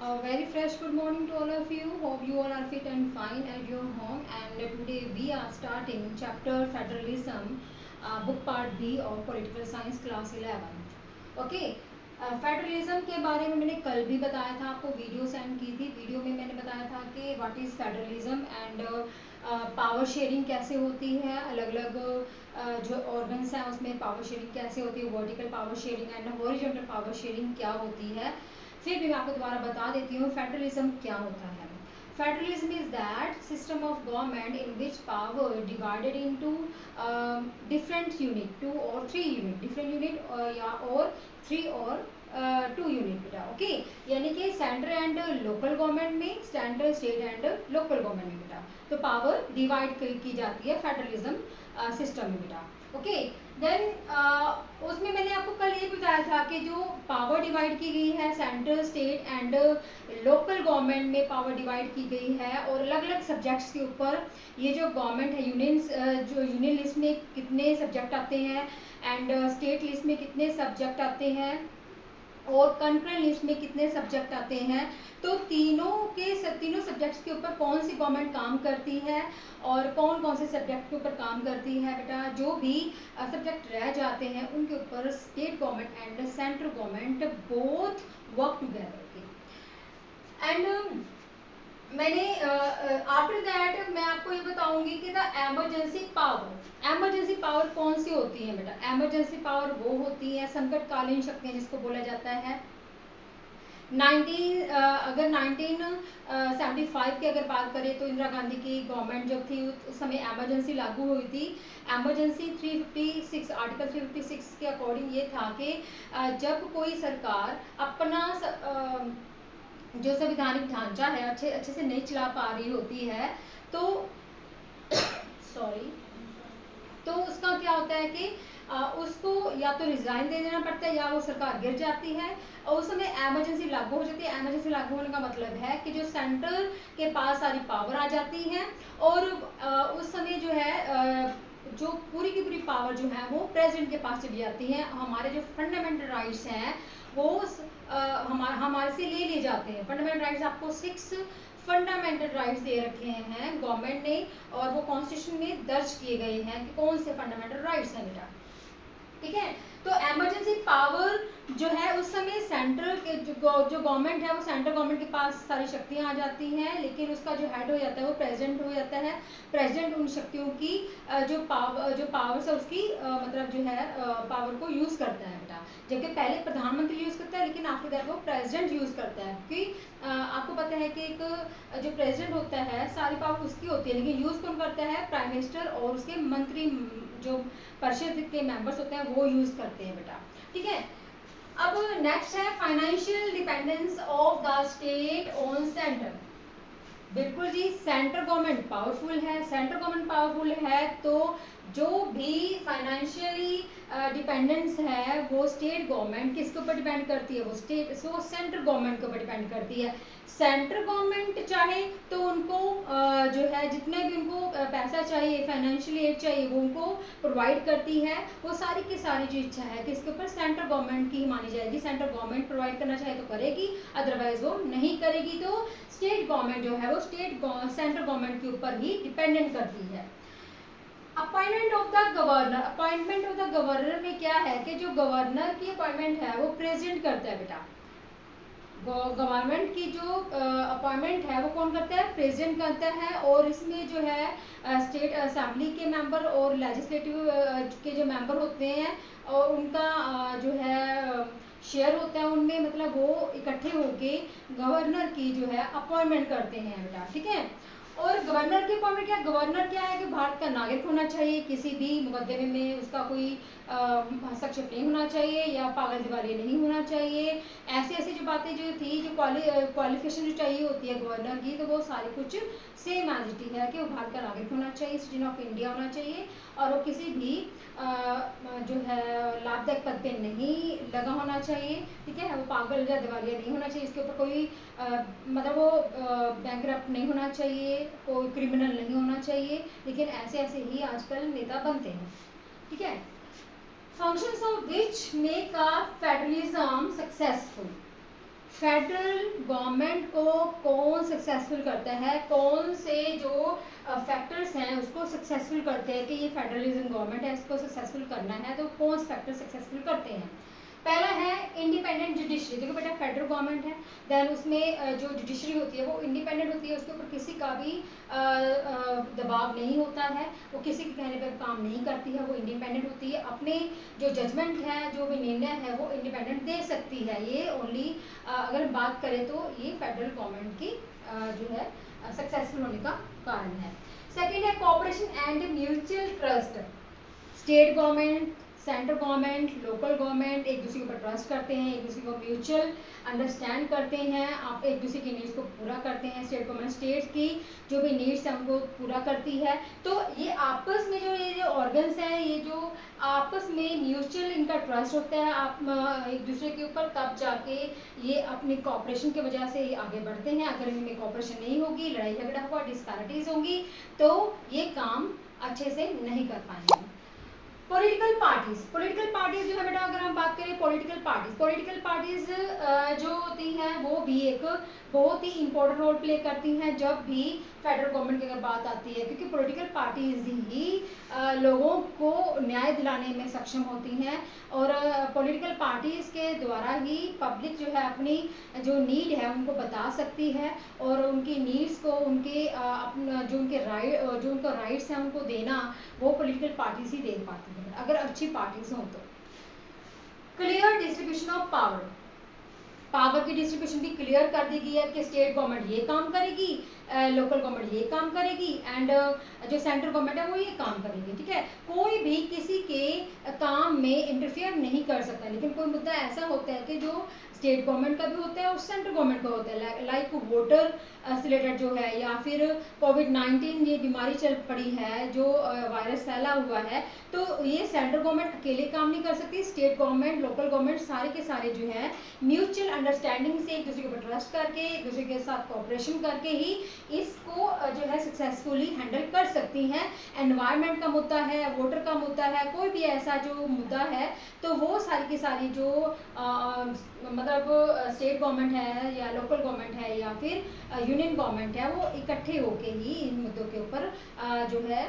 A very fresh good morning to all of you. Hope you all are fit and fine at your home. And today we are starting chapter Federalism, book part B of Political Science class 11. Okay. Federalism के बारे में मैंने कल भी बताया था, आपको video send की थी. वीडियो में मैंने बताया था कि what is federalism and power sharing कैसे होती है, अलग अलग जो ऑर्गन्स हैं उसमें पावर शेयरिंग कैसे होती है, vertical power sharing and horizontal power sharing क्या होती है. फिर भी मैं आपको दोबारा बता देती हूँ फेडरलिज्म क्या होता है. Federalism is that system of government in which power divided into different unit, 2 और 3 यूनिट, डिफरेंट यूनिट या और 3 और 2 यूनिट बेटा. ओके, यानी कि सेंट्रल एंड लोकल गवर्नमेंट में, central state and local government में बेटा, तो पावर डिवाइड की जाती है फेडरलिज्म सिस्टम में बेटा. ओके, देन उसमें मैंने आपको कल ये बताया था कि जो पावर डिवाइड की गई है central state and local government में पावर डिवाइड की गई है, और अलग अलग सब्जेक्ट्स के ऊपर ये जो गवर्नमेंट है, यूनियन जो यूनियन लिस्ट में कितने सब्जेक्ट आते हैं एंड स्टेट लिस्ट में कितने सब्जेक्ट आते हैं और कंकरेंट लिस्ट में कितने सब्जेक्ट आते हैं, तो तीनों सब्जेक्ट्स के ऊपर कौन सी गवर्नमेंट काम करती है और कौन कौन से सब्जेक्ट के ऊपर काम करती है बेटा. जो भी सब्जेक्ट रह जाते हैं उनके ऊपर state government and central government both work together. And मैंने आफ्टर दैट मैं आपको ये बताऊंगी कि द एमरजेंसी पावर कौन सी होती है बेटा. एमरजेंसी पावर वो होती है संकटकालीन शक्तियां जिसको बोला जाता है. 1975 की अगर बात करें तो इंदिरा गांधी की गवर्नमेंट जब थी उस समय एमरजेंसी लागू हुई थी. एमरजेंसी 356 आर्टिकल 356 के अकॉर्डिंग ये था कि जब कोई सरकार अपना जो संवैधानिक ढांचा है अच्छे से नहीं चला पा रही होती है तो सॉरी, तो उसका क्या होता है कि उसको या तो रिजाइन दे देना पड़ता है या वो सरकार गिर जाती है और उस समय एमरजेंसी लागू हो जाती है. एमरजेंसी लागू होने का मतलब है कि जो सेंटर के पास सारी पावर आ जाती है और उस समय जो है जो पूरी की पूरी पावर जो है वो प्रेसिडेंट के पास चली जाती है. हमारे जो फंडामेंटल राइट्स हैं वो हमारे से ले लिए जाते हैं. फंडामेंटल राइट्स आपको 6 फंडामेंटल राइट्स दे रखे हैं गवर्नमेंट ने और वो कॉन्स्टिट्यूशन में दर्ज किए गए हैं कि कौन से फंडामेंटल राइट्स हैं बेटा. ठीक है, तो एमरजेंसी पावर जो है उस समय सेंट्रल के जो गवर्नमेंट है वो सेंट्रल गवर्नमेंट के पास सारी शक्तियां आ जाती हैं, लेकिन उसका जो हेड हो जाता है वो प्रेसिडेंट हो जाता है. प्रेसिडेंट उन शक्तियों की जो पावर्स है उसकी मतलब जो है पावर को यूज करता है बेटा. जबकि पहले प्रधानमंत्री यूज करता है लेकिन आफ्टर दैट वो प्रेसिडेंट यूज करता है, क्योंकि आपको पता है कि एक जो प्रेसिडेंट होता है सारी पावर उसकी होती है, लेकिन यूज कौन करता है, प्राइम मिनिस्टर और उसके मंत्री जो परिषद के मेंबर्स होते हैं वो यूज करते हैं बेटा. ठीक है, अब नेक्स्ट है financial dependence of the state on centre. बिल्कुल जी, सेंट्रल गवर्नमेंट पावरफुल है. सेंट्रल गवर्नमेंट पावरफुल है तो जो भी फाइनेंशियली डिपेंडेंस है वो स्टेट गवर्नमेंट किसके ऊपर डिपेंड करती है, वो सेंट्रल गवर्नमेंट के ऊपर डिपेंड करती है. सेंट्रल गवर्नमेंट चाहे तो उनको जो है जितने भी उनको पैसा चाहिए, फाइनेंशियल एड चाहिए, वो उनको प्रोवाइड करती है. वो सारी की सारी जो इच्छा है किसके ऊपर, सेंट्रल गवर्नमेंट की ही मानी जाएगी. सेंट्रल गवर्नमेंट प्रोवाइड करना चाहे तो करेगी, अदरवाइज वो नहीं करेगी. तो स्टेट गवर्नमेंट जो है वो सेंट्रल गवर्नमेंट के ऊपर ही डिपेंडेंट करती है. Appointment of the governor. Appointment of the governor में क्या है कि जो गवर्नर की अपॉइंटमेंट है वो प्रेसिडेंट करता है बेटा. गवर्नमेंट की जो अपॉइंटमेंट है वो कौन करता है, प्रेसिडेंट करता है. और इसमें जो है स्टेट असेंबली के मेंबर और लेजिस्लेटिव के जो मेंबर होते हैं और उनका जो है शेयर होता है उनमें, मतलब वो इकट्ठे होके गवर्नर की जो है अपॉइंटमेंट करते हैं बेटा. ठीक है, और गवर्नर की अपॉइंटमेंट क्या, गवर्नर क्या है कि भारत का नागरिक होना चाहिए, किसी भी मुकदमे में उसका कोई हस्तक्षेप नहीं होना चाहिए या पागल दिवालिया नहीं होना चाहिए. ऐसी जो बातें जो थी, जो क्वालिफिकेशन जो चाहिए होती है गवर्नर की, तो वो सारी कुछ सेम एज इट है कि वो भारत का नागरिक होना चाहिए, सिटीजन ऑफ इंडिया होना चाहिए और वो किसी भी जो है लाभदायक पद पे नहीं लगा होना चाहिए. ठीक है, वो पागल या दिवालिया नहीं होना चाहिए, इसके ऊपर कोई मतलब वो बैंकरप्ट नहीं होना चाहिए, कोई क्रिमिनल नहीं होना चाहिए. लेकिन ऐसे ही आजकल नेता बनते हैं. ठीक है, functions of which make a federalism successful. Federal government को कौन सक्सेसफुल करता है, कौन से जो फैक्टर्स हैं उसको सक्सेसफुल करते हैं कि ये फेडरलिज्म गवर्नमेंट है, इसको सक्सेसफुल करना है, तो कौन से फैक्टर सक्सेसफुल करते हैं। पहला है इंडिपेंडेंट जुडिशरी। देखो बेटा फेडरल गवर्नमेंट है, देन उसमें जो जुडिशरी होती है वो इंडिपेंडेंट होती है, उसके ऊपर किसी का भी दबाव नहीं होता है, वो किसी के कहने पर काम नहीं करती है, वो इंडिपेंडेंट होती है, अपने जो जजमेंट है, जो भी निर्णय है वो इंडिपेंडेंट दे सकती है। ये ओनली अगर बात करें तो ये फेडरल गवर्नमेंट की जो है सक्सेसफुल होने का कारण है। सेकेंड है cooperation and mutual trust. State government, central government, local government एक दूसरे के ऊपर ट्रस्ट करते हैं, एक दूसरे को म्यूचुअल अंडरस्टैंड करते हैं, आप एक दूसरे की नीड्स को पूरा करते हैं। स्टेट गवर्नमेंट स्टेट्स की जो भी नीड्स हैं उनको पूरा करती है। तो ये आपस में जो ये जो ऑर्गन्स हैं, ये जो आपस में म्यूचुअल इनका ट्रस्ट होता है, आप एक दूसरे के ऊपर तब जाके ये अपनी कॉपरेशन की वजह से ये आगे बढ़ते हैं। अगर इनमें कॉपरेशन नहीं होगी, लड़ाई झगड़ा होगा, डिस्पैरिटीज होंगी, तो ये काम अच्छे से नहीं कर पाएंगे। पॉलिटिकल पार्टीज जो है बेटा, अगर हम बात करें पॉलिटिकल पार्टीज जो होती हैं वो भी एक बहुत ही इंपॉर्टेंट रोल प्ले करती हैं जब भी फेडरल गवर्नमेंट की अगर बात आती है, क्योंकि पॉलिटिकल पार्टीज ही लोगों को न्याय दिलाने में सक्षम होती हैं, और पॉलिटिकल पार्टीज के द्वारा ही पब्लिक जो है अपनी जो नीड है उनको बता सकती है, और उनकी नीड्स को उनके अपना जो उनका राइट्स हैं उनको देना वो पॉलिटिकल पार्टीज ही दे पाती है अगर अच्छी पार्टीज हों तो। क्लियर डिस्ट्रीब्यूशन ऑफ पावर की डिस्ट्रीब्यूशन भी क्लियर कर दी गई है कि स्टेट गवर्नमेंट ये काम करेगी, लोकल गवर्नमेंट ये काम करेगी, एंड जो सेंट्रल गवर्नमेंट है वो ये काम करेगी। ठीक है, कोई भी किसी के काम में इंटरफेयर नहीं कर सकता, लेकिन कोई मुद्दा ऐसा होता है कि जो स्टेट गवर्नमेंट का भी होता है और सेंट्रल गवर्नमेंट का होता है, लाइक वोटर से रिलेटेड जो है, या फिर कोविड-19 ये बीमारी चल पड़ी है, जो वायरस फैला हुआ है, तो ये सेंट्रल गवर्नमेंट अकेले काम नहीं कर सकती, स्टेट गवर्नमेंट, लोकल गवर्नमेंट सारे के सारे जो है म्यूचुअल अंडरस्टैंडिंग से एक दूसरे के ऊपर ट्रस्ट करके, एक दूसरे के साथ कोऑपरेशन करके ही इसको जो है सक्सेसफुली हैंडल कर सकती हैं। एनवायरनमेंट का मुद्दा है, वोटर का मुद्दा है, कोई भी ऐसा जो मुद्दा है, तो वो सारी की सारी जो मतलब स्टेट गवर्नमेंट है या लोकल गवर्नमेंट है या फिर यूनियन गवर्नमेंट है, वो इकट्ठे होके ही इन मुद्दों के ऊपर जो है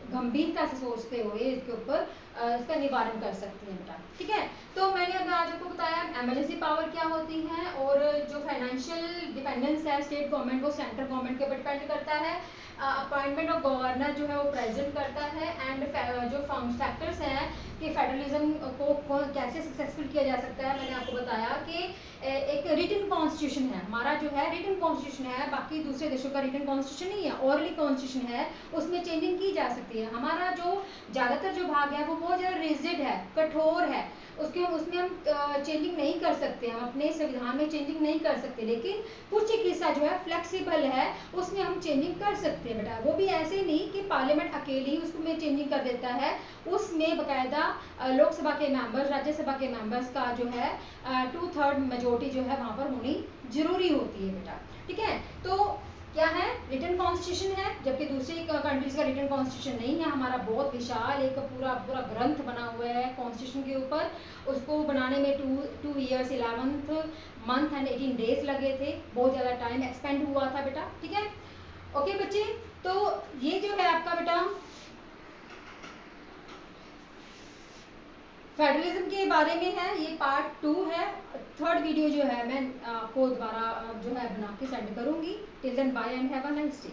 गंभीरता से सोचते हुए इसके ऊपर इसका निवारण कर सकती हैं बेटा। ठीक है, तो मैंने अगर आज आपको बताया एमरजेंसी पावर क्या होती है, और जो फाइनेंशियल डिपेंडेंस है स्टेट गवर्नमेंट वो सेंट्रल गवर्नमेंट के ऊपर डिपेंड करता है। अपॉइंटमेंट ऑफ गवर्नर जो है वो प्रेजेंट करता है, एंड जो फैक्टर्स हैं कि फेडरलिज्म को कैसे सक्सेसफुल किया जा सकता है, मैंने आपको बताया कि एक रिटन कॉन्स्टिट्यूशन है हमारा, जो है रिटन कॉन्स्टिट्यूशन है, बाकी दूसरे देशों का रिटन कॉन्स्टिट्यूशन नहीं है, ओरली कॉन्स्टिट्यूशन है, उसमें चेंजिंग की जा सकती है। हमारा जो ज़्यादातर जो भाग है वो बहुत ज़्यादा रिजिड है, कठोर है, उसमें हम चेंजिंग नहीं कर सकते, हम अपने संविधान में चेंजिंग नहीं कर सकते, लेकिन कुछ एक हिस्सा जो है फ्लेक्सिबल है, उसमें हम चेंजिंग कर सकते हैं बेटा। वो भी ऐसे नहीं कि पार्लियामेंट अकेले ही उसमें चेंजिंग कर देता है, उसमें बाकायदा लोकसभा के मेंबर्स, राज्यसभा के मेंबर्स का जो है 2/3 मेजोरिटी जो है वहाँ पर होनी जरूरी होती है बेटा। ठीक है, तो क्या है, रिटन कॉन्स्टिट्यूशन है, जबकि दूसरी कंट्रीज का रिटन कॉन्स्टिट्यूशन नहीं है। हमारा बहुत विशाल एक पूरा ग्रंथ बना हुआ है कॉन्स्टिट्यूशन के ऊपर, उसको बनाने में 2 years 11 month एंड 18 days लगे थे, बहुत ज़्यादा टाइम एक्सपेंड हुआ था बेटा। ठीक है, ओके बच्चे, तो ये जो है आपका बेटा फेडरलिज्म के बारे में है, ये पार्ट 2 है। थर्ड वीडियो जो है मैं आपको दोबारा जो है बना के सेंड करूंगी। Till then bye and have a nice day.